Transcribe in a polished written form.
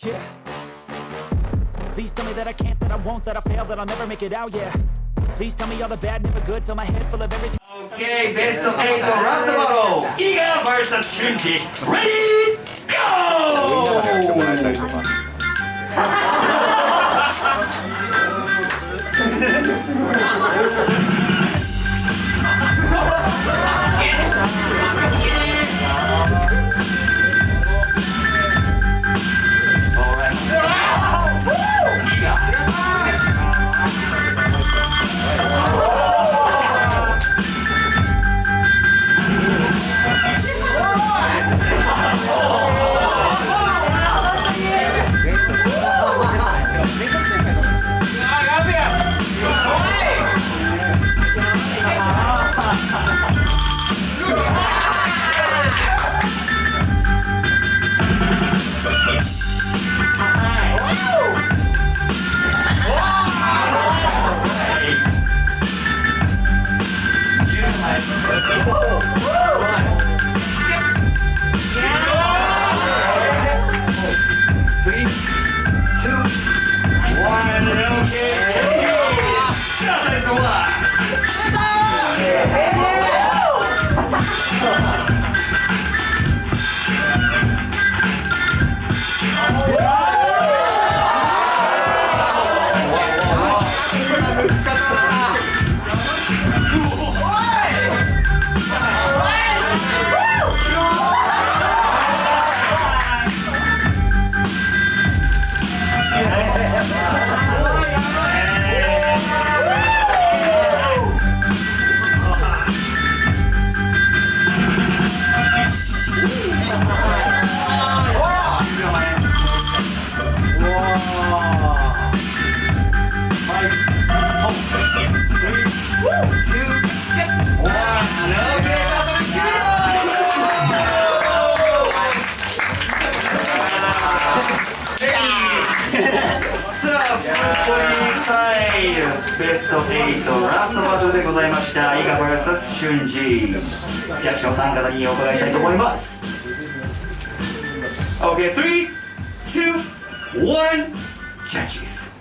Yeah. Please tell me that I can't, that I won't, that I fail, that I'll never make it out, yeah. Please tell me all the bad, never good, fill my head full of everything. Okay, best of 8 last battle. IGA vs SHUNJI. Ready, go!ベスト8ラストバトルでございました。IGA vs SHUNJI。ジャッジの3方にお伺いしたいと思います。OK、3、2、1、ジャッジです。